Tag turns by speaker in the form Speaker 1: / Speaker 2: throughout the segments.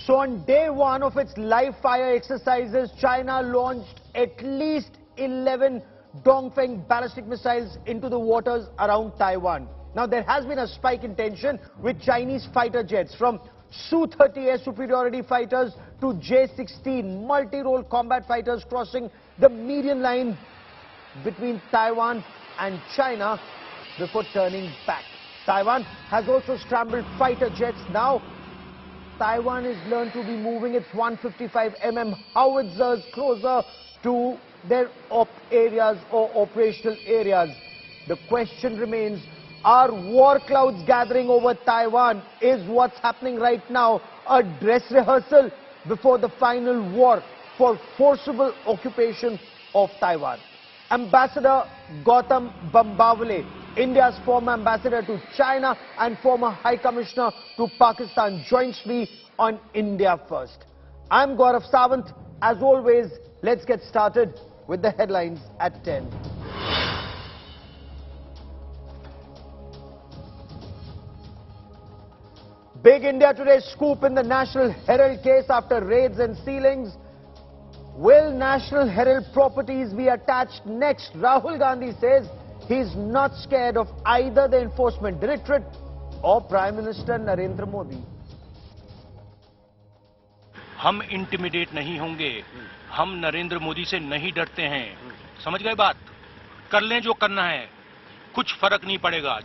Speaker 1: So on day one of its live fire exercises, China launched at least 11 Dongfeng ballistic missiles into the waters around Taiwan. Now there has been a spike in tension with Chinese fighter jets, from Su-30 air superiority fighters to J-16 multi-role combat fighters, crossing the median line between Taiwan and China before turning back. Taiwan has also scrambled fighter jets. Now Taiwan is learned to be moving its 155mm howitzers closer to their op areas or operational areas. The question remains, are war clouds gathering over Taiwan? Is what's happening right now a dress rehearsal before the final war for forcible occupation of Taiwan? Ambassador Gautam Bambawale, India's former ambassador to China and former High Commissioner to Pakistan, joins me on India First. I'm Gaurav Sawant. As always, let's get started with the headlines at 10. Big India Today scoop in the National Herald case after raids and sealings. Will National Herald properties be attached next? Rahul Gandhi says he's not scared of either the Enforcement Directorate or Prime Minister Narendra Modi.
Speaker 2: हम intimidate नहीं होंगे, हम नरेंद्र मोदी से नहीं डरते हैं। समझ गए बात? कर लें जो करना है, कुछ फर्क नहीं पड़ेगा।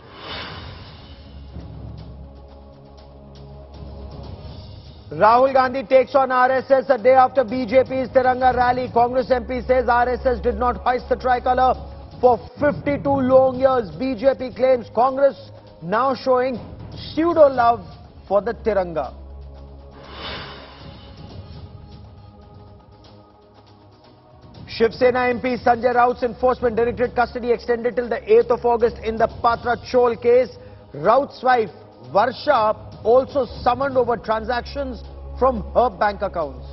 Speaker 1: Rahul Gandhi takes on RSS a day after BJP's Tiranga rally. Congress MP says RSS did not hoist the tricolour for 52 long years. BJP claims Congress now showing pseudo-love for the Tiranga. Shiv Sena MP Sanjay Raut's Enforcement Directorate custody extended till the 8th of August in the Patra Chol case. Raut's wife Varsha also summoned over transactions from her bank accounts.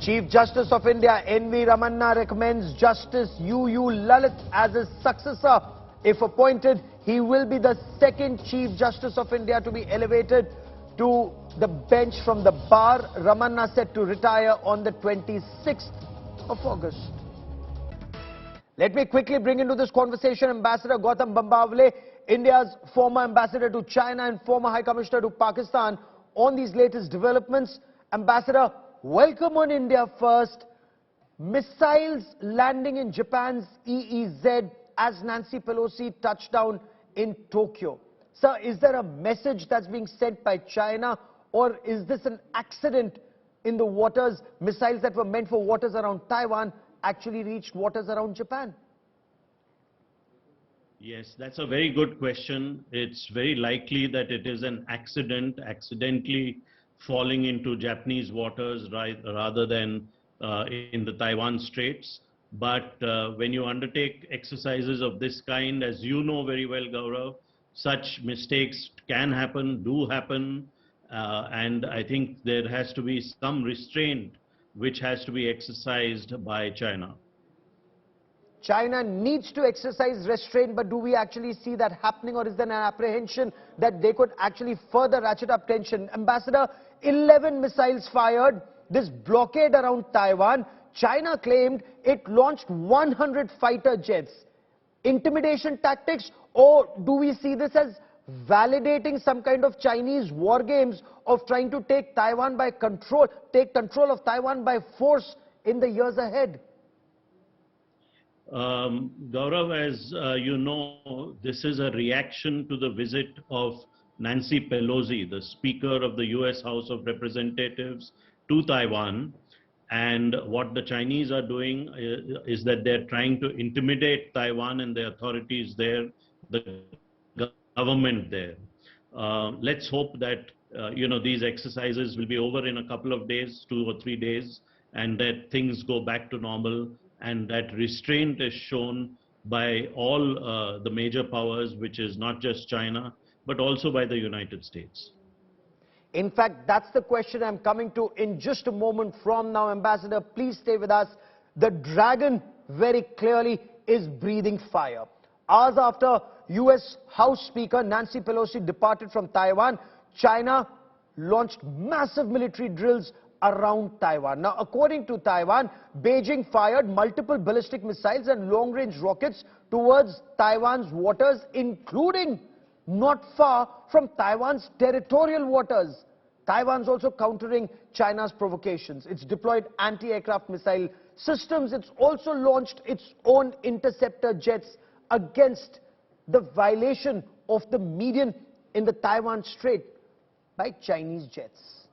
Speaker 1: Chief Justice of India N.V. Ramanna recommends Justice U.U. Lalit as his successor. If appointed, he will be the second Chief Justice of India to be elevated to the bench from the bar. Ramanna set to retire on the 26th of August. Let me quickly bring into this conversation Ambassador Gautam Bambawale, India's former ambassador to China and former High Commissioner to Pakistan, on these latest developments. Ambassador, welcome on India First. Missiles landing in Japan's EEZ as Nancy Pelosi touched down in Tokyo. Sir, is there a message that's being sent by China, or is this an accident in the waters? Missiles that were meant for waters around Taiwan actually reached waters around Japan?
Speaker 3: Yes, that's a very good question. It's very likely that it is an accident, accidentally falling into Japanese waters rather than in the Taiwan Straits. But when you undertake exercises of this kind, as you know very well, Gaurav, such mistakes can happen, do happen, and I think there has to be some restraint which has to be exercised by China.
Speaker 1: China needs to exercise restraint, but do we actually see that happening, or is there an apprehension that they could actually further ratchet up tension? Ambassador, 11 missiles fired, this blockade around Taiwan. China claimed it launched 100 fighter jets. Intimidation tactics, or do we see this as validating some kind of Chinese war games of trying to take Taiwan by control, take control of Taiwan by force in the years ahead?
Speaker 3: Gaurav, as you know, this is a reaction to the visit of Nancy Pelosi, the Speaker of the US House of Representatives, to Taiwan. And what the Chinese are doing is that they're trying to intimidate Taiwan and the authorities there, the government there. Let's hope that these exercises will be over in a couple of days, 2 or 3 days, and that things go back to normal, and that restraint is shown by all the major powers, which is not just China, but also by the United States.
Speaker 1: In fact, that's the question I'm coming to in just a moment from now. Ambassador, please stay with us. The dragon very clearly is breathing fire. Hours after US House Speaker Nancy Pelosi departed from Taiwan, China launched massive military drills around Taiwan. Now, according to Taiwan, Beijing fired multiple ballistic missiles and long-range rockets towards Taiwan's waters, including not far from Taiwan's territorial waters. Taiwan's also countering China's provocations. It's deployed anti-aircraft missile systems. It's also launched its own interceptor jets against the violation of the median in the Taiwan Strait by Chinese jets.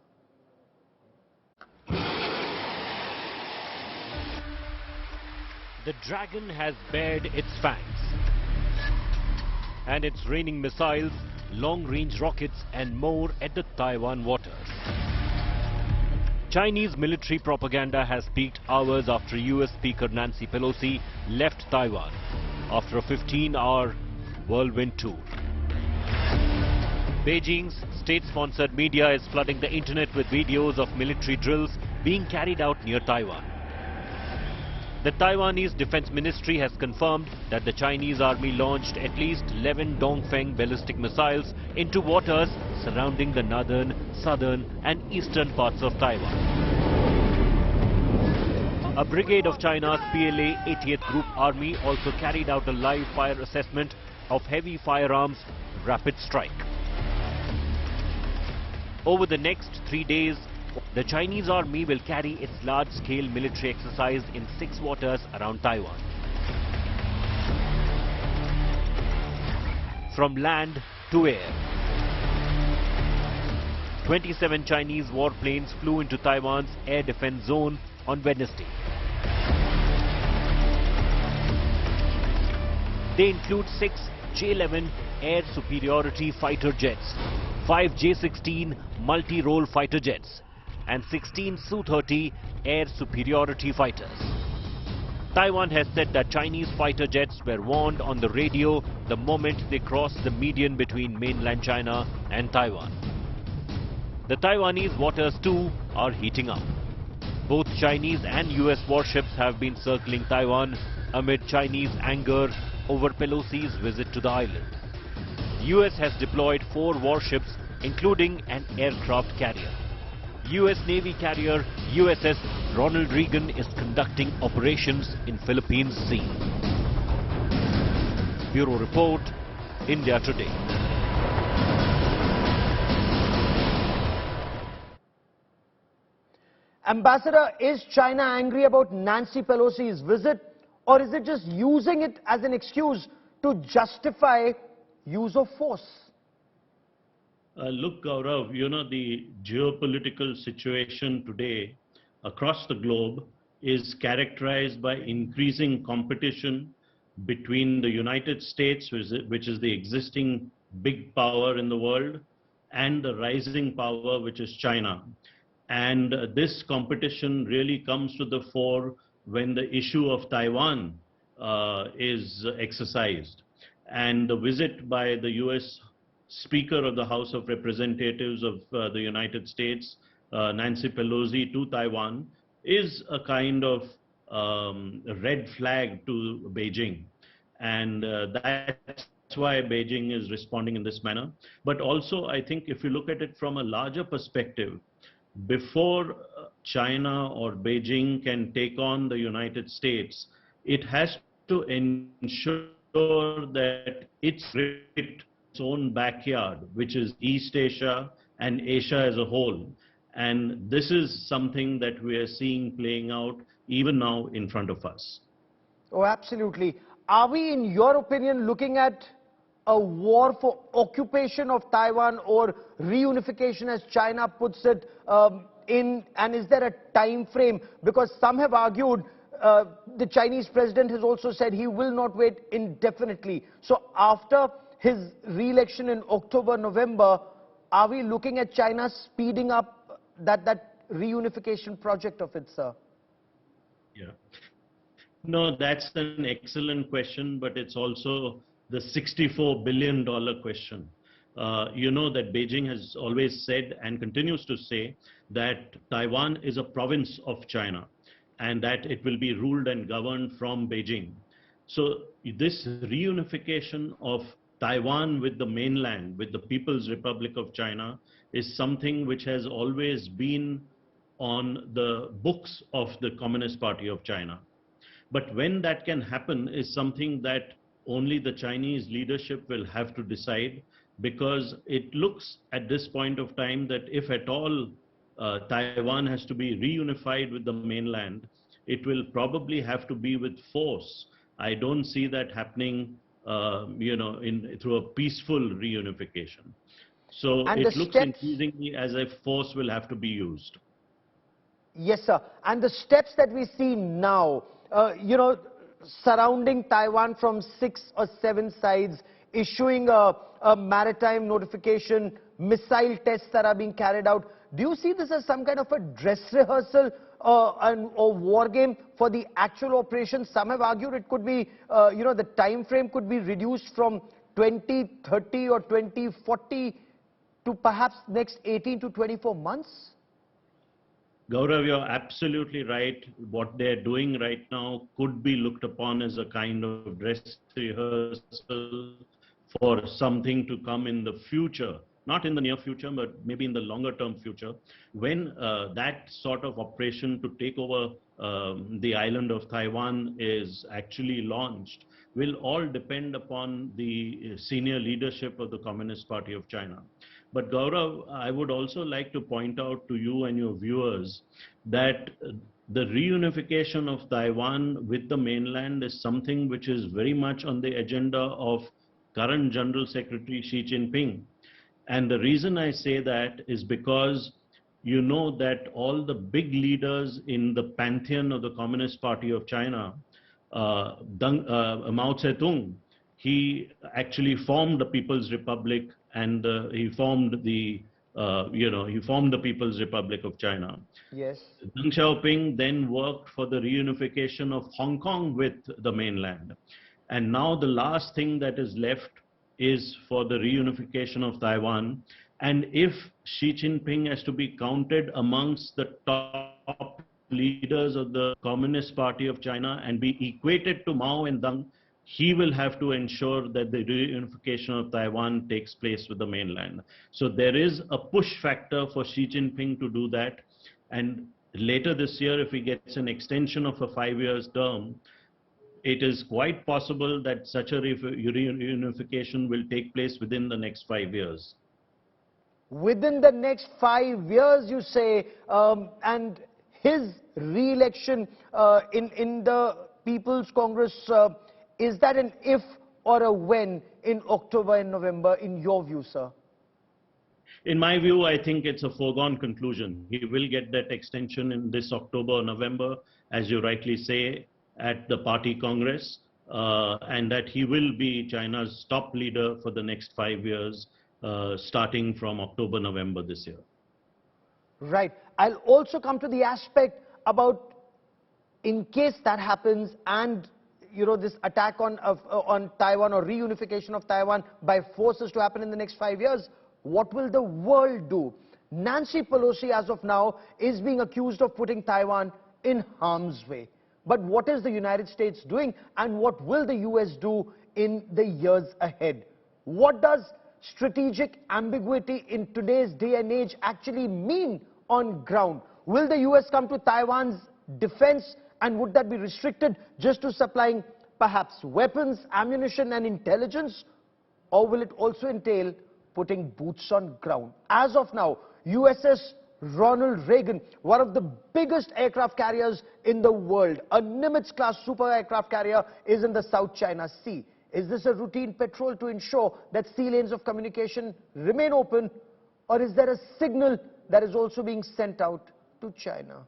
Speaker 4: The dragon has bared its fangs, and it's raining missiles, long-range rockets and more at the Taiwan waters. Chinese military propaganda has peaked hours after US Speaker Nancy Pelosi left Taiwan after a 15-hour whirlwind tour. Beijing's state-sponsored media is flooding the internet with videos of military drills being carried out near Taiwan. The Taiwanese Defense Ministry has confirmed that the Chinese army launched at least 11 Dongfeng ballistic missiles into waters surrounding the northern, southern and eastern parts of Taiwan. A brigade of China's PLA 80th Group Army also carried out a live fire assessment of heavy firearms rapid strike. Over the next 3 days, the Chinese army will carry its large-scale military exercise in 6 waters around Taiwan. From land to air. 27 Chinese warplanes flew into Taiwan's air defense zone on Wednesday. They include 6 J-11 air superiority fighter jets, 5 J-16 multi-role fighter jets, and 16 Su-30 air superiority fighters. Taiwan has said that Chinese fighter jets were warned on the radio the moment they crossed the median between mainland China and Taiwan. The Taiwanese waters too are heating up. Both Chinese and US warships have been circling Taiwan amid Chinese anger over Pelosi's visit to the island. US has deployed 4 warships, including an aircraft carrier. US Navy carrier USS Ronald Reagan is conducting operations in Philippines Sea. Bureau Report, India Today.
Speaker 1: Ambassador, is China angry about Nancy Pelosi's visit, or is it just using it as an excuse to justify use of force?
Speaker 3: Look, Gaurav, you know, the geopolitical situation today across the globe is characterized by increasing competition between the United States, which is the existing big power in the world, and the rising power, which is China. And this competition really comes to the fore when the issue of Taiwan is exercised. And the visit by the US Speaker of the House of Representatives of the United States, Nancy Pelosi, to Taiwan is a kind of red flag to Beijing. And that's why Beijing is responding in this manner. But also, I think if you look at it from a larger perspective, before China or Beijing can take on the United States, it has to ensure that its own backyard, which is East Asia and Asia as a whole. And this is something that we are seeing playing out even now in front of us.
Speaker 1: Oh, absolutely. Are we, in your opinion, looking at a war for occupation of Taiwan or reunification, as China puts it, and is there a time frame? Because some have argued the Chinese president has also said he will not wait indefinitely. So after his re-election in October, November, are we looking at China speeding up that reunification project of its, sir?
Speaker 3: Yeah. No, that's an excellent question, but it's also the $64 billion question. You know that Beijing has always said and continues to say that Taiwan is a province of China and that it will be ruled and governed from Beijing. So this reunification of Taiwan with the mainland, with the People's Republic of China, is something which has always been on the books of the Communist Party of China. But when that can happen is something that only the Chinese leadership will have to decide, because it looks at this point of time that if at all Taiwan has to be reunified with the mainland, it will probably have to be with force. I don't see that happening, through a peaceful reunification. So
Speaker 1: And
Speaker 3: it
Speaker 1: the
Speaker 3: looks
Speaker 1: steps,
Speaker 3: increasingly as if force will have to be used.
Speaker 1: yes, sir. And the steps that we see now, surrounding Taiwan from 6 or 7 sides, issuing a maritime notification, missile tests that are being carried out. Do you see this as some kind of a dress rehearsal or war game for the actual operation? Some have argued it could be, the time frame could be reduced from 2030 or 2040 to perhaps next 18 to 24 months?
Speaker 3: Gaurav, you're absolutely right. What they're doing right now could be looked upon as a kind of dress rehearsal for something to come in the future. Not in the near future, but maybe in the longer term future, when that sort of operation to take over the island of Taiwan is actually launched, will all depend upon the senior leadership of the Communist Party of China. But Gaurav, I would also like to point out to you and your viewers that the reunification of Taiwan with the mainland is something which is very much on the agenda of current General Secretary Xi Jinping. And the reason I say that is because you know that all the big leaders in the pantheon of the Communist Party of China, Mao Zedong, he actually formed the People's Republic, and he formed the People's Republic of China.
Speaker 1: Yes.
Speaker 3: Deng Xiaoping then worked for the reunification of Hong Kong with the mainland. And now the last thing that is left is for the reunification of Taiwan. And if Xi Jinping has to be counted amongst the top leaders of the Communist Party of China and be equated to Mao and Deng, he will have to ensure that the reunification of Taiwan takes place with the mainland. So there is a push factor for Xi Jinping to do that. And later this year, if he gets an extension of a 5-year term, it is quite possible that such a reunification will take place within the next 5 years.
Speaker 1: Within the next 5 years, you say, and his re-election in the People's Congress, is that an if or a when in October and November, in your view, sir?
Speaker 3: In my view, I think it's a foregone conclusion. He will get that extension in this October or November, as you rightly say, at the party Congress, and that he will be China's top leader for the next 5 years, starting from October, November this year.
Speaker 1: Right. I'll also come to the aspect about, in case that happens and this attack on Taiwan or reunification of Taiwan by force is to happen in the next 5 years, what will the world do? Nancy Pelosi, as of now, is being accused of putting Taiwan in harm's way. But what is the United States doing, and what will the US do in the years ahead? What does strategic ambiguity in today's day and age actually mean on ground? Will the US come to Taiwan's defense, and would that be restricted just to supplying perhaps weapons, ammunition and intelligence? Or will it also entail putting boots on ground? As of now, USS Ronald Reagan, one of the biggest aircraft carriers in the world, a Nimitz-class super aircraft carrier, is in the South China Sea. Is this a routine patrol to ensure that sea lanes of communication remain open, or is there a signal that is also being sent out to China?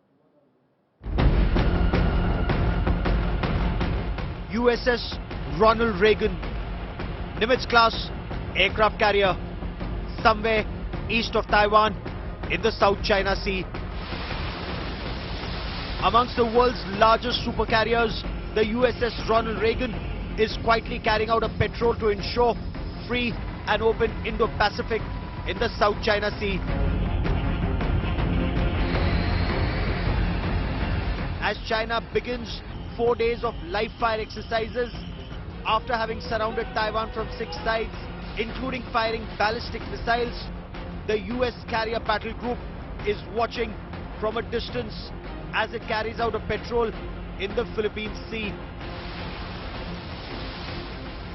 Speaker 1: USS Ronald Reagan, Nimitz-class aircraft carrier, somewhere east of Taiwan, in the South China Sea. Amongst the world's largest supercarriers, the USS Ronald Reagan is quietly carrying out a patrol to ensure free and open Indo-Pacific in the South China Sea. As China begins 4 days of live fire exercises, after having surrounded Taiwan from 6 sides, including firing ballistic missiles, the US carrier battle group is watching from a distance as it carries out a patrol in the Philippine Sea.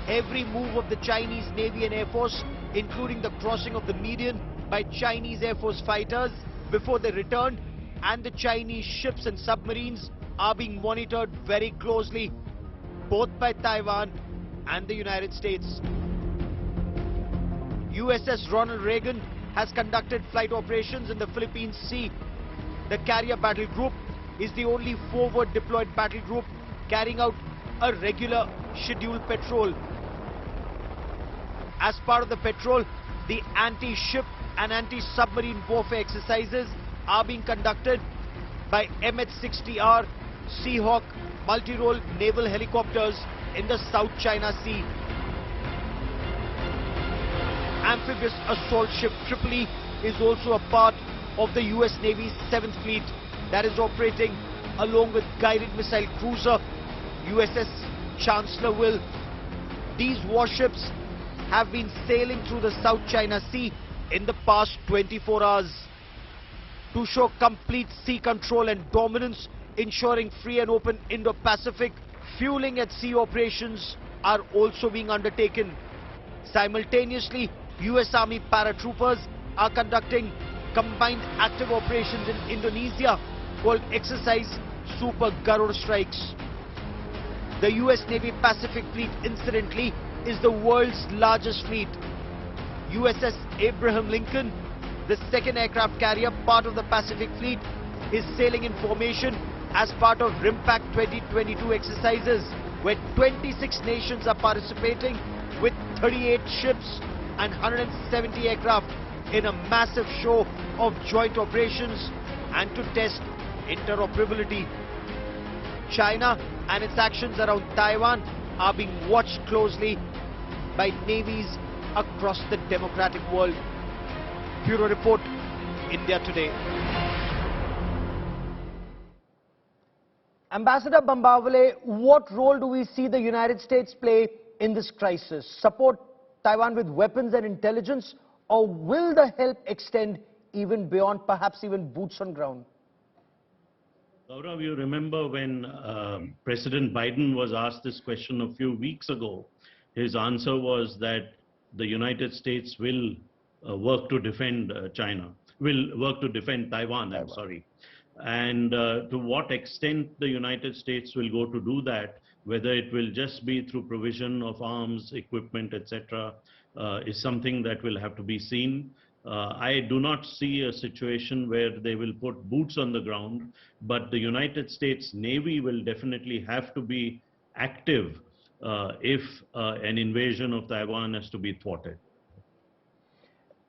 Speaker 1: Every move of the Chinese Navy and Air Force, including the crossing of the median by Chinese Air Force fighters before they returned, and the Chinese ships and submarines are being monitored very closely, both by Taiwan and the United States. USS Ronald Reagan has conducted flight operations in the Philippine Sea. The carrier battle group is the only forward deployed battle group carrying out a regular scheduled patrol. As part of the patrol, the anti-ship and anti-submarine warfare exercises are being conducted by MH-60R Seahawk multi-role naval helicopters in the South China Sea. Amphibious assault ship Tripoli is also a part of the US Navy's 7th Fleet that is operating along with guided missile cruiser USS Chancellorville. These warships have been sailing through the South China Sea in the past 24 hours to show complete sea control and dominance, ensuring free and open Indo-Pacific. Fueling at sea operations are also being undertaken. Simultaneously, US Army paratroopers are conducting combined active operations in Indonesia called Exercise Super Garud Strikes. The US Navy Pacific Fleet, incidentally, is the world's largest fleet. USS Abraham Lincoln, the second aircraft carrier part of the Pacific Fleet, is sailing in formation as part of RIMPAC 2022 exercises, where 26 nations are participating with 38 ships and 170 aircraft in a massive show of joint operations and to test interoperability. China and its actions around Taiwan are being watched closely by navies across the democratic world. Bureau Report, India Today. Ambassador Bambawale, what role do we see the United States play in this crisis? Support Taiwan with weapons and intelligence, or will the help extend even beyond, perhaps even boots on ground?
Speaker 3: Gaurav, you remember when President Biden was asked this question a few weeks ago, his answer was that the United States will work to defend Taiwan, I'm sorry. And to what extent the United States will go to do that, whether it will just be through provision of arms, equipment, etc., is something that will have to be seen. I do not see a situation where they will put boots on the ground, but the United States Navy will definitely have to be active if an invasion of Taiwan has to be thwarted.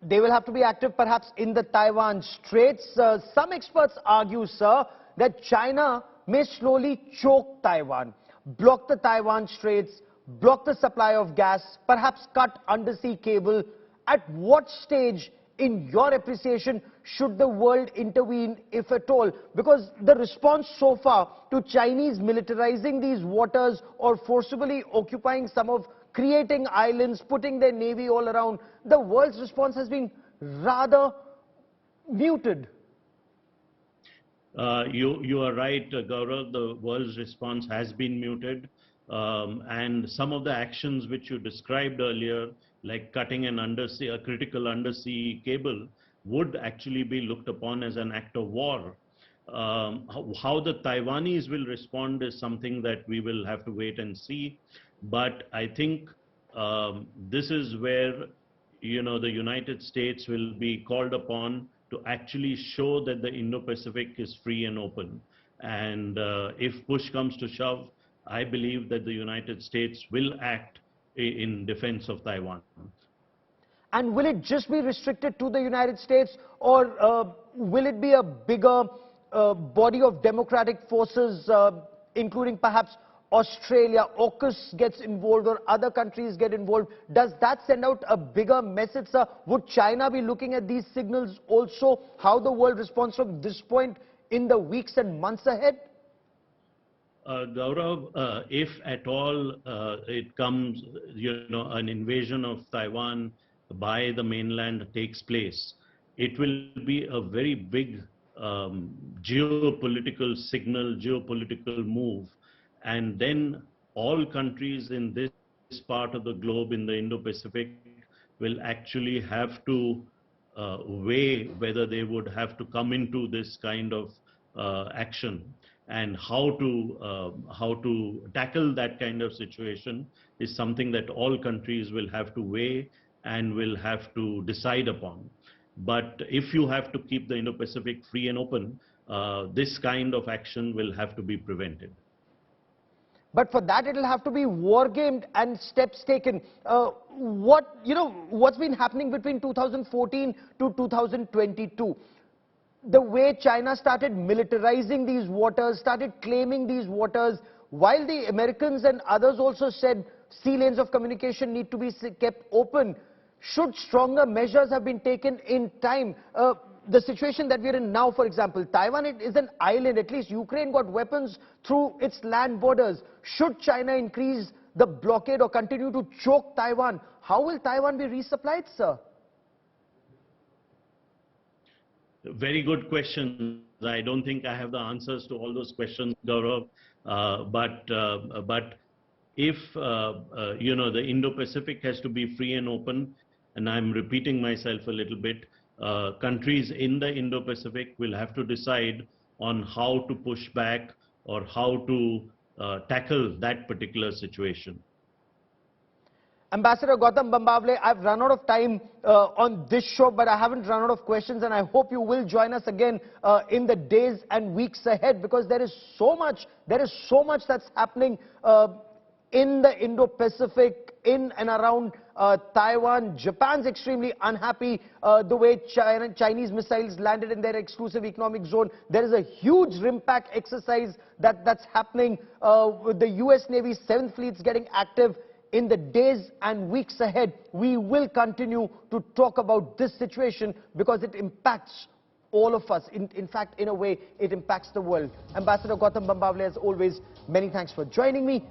Speaker 1: They will have to be active perhaps in the Taiwan Straits. Some experts argue, sir, that China may slowly choke Taiwan, block the Taiwan Straits, block the supply of gas, perhaps cut undersea cable. At what stage, in your appreciation, should the world intervene, if at all? Because the response so far to Chinese militarizing these waters or forcibly occupying some of, creating islands, putting their navy all around, the world's response has been rather muted.
Speaker 3: You are right, Gaurav, the world's response has been muted. And some of the actions which you described earlier, like cutting a critical undersea cable, would actually be looked upon as an act of war. How the Taiwanese will respond is something that we will have to wait and see. But I think this is where, the United States will be called upon to actually show that the Indo-Pacific is free and open. And if push comes to shove, I believe that the United States will act in defense of Taiwan.
Speaker 1: And will it just be restricted to the United States, or will it be a bigger body of democratic forces, including perhaps Australia, AUKUS gets involved, or other countries get involved? Does that send out a bigger message, sir? Would China be looking at these signals also, how the world responds from this point in the weeks and months ahead?
Speaker 3: Gaurav, if at all it comes, an invasion of Taiwan by the mainland takes place, it will be a very big geopolitical signal, geopolitical move, and then all countries in this part of the globe, in the Indo-Pacific, will actually have to weigh whether they would have to come into this kind of action, and how to tackle that kind of situation is something that all countries will have to weigh and will have to decide upon. But if you have to keep the Indo-Pacific free and open, this kind of action will have to be prevented.
Speaker 1: But for that, it'll have to be war gamed and steps taken. What's been happening between 2014 to 2022? The way China started militarizing these waters, started claiming these waters, while the Americans and others also said sea lanes of communication need to be kept open. Should stronger measures have been taken in time? The situation that we're in now, for example, Taiwan is an island. At least Ukraine got weapons through its land borders. Should China increase the blockade or continue to choke Taiwan, how will Taiwan be resupplied, sir?
Speaker 3: Very good question. I don't think I have the answers to all those questions, Gaurav. But if the Indo-Pacific has to be free and open, and I'm repeating myself a little bit, countries in the Indo-Pacific will have to decide on how to push back or how to tackle that particular situation.
Speaker 1: Ambassador Gautam Bambawale, I've run out of time on this show, but I haven't run out of questions, and I hope you will join us again in the days and weeks ahead, because there is so much that's happening in the Indo-Pacific, in and around Taiwan. Japan's extremely unhappy the way Chinese missiles landed in their exclusive economic zone. There is a huge rim pack exercise that's happening with the US Navy's 7th Fleet's getting active. In the days and weeks ahead, we will continue to talk about this situation because it impacts all of us. In fact, in a way, it impacts the world. Ambassador Gautam Bambawale, as always, many thanks for joining me.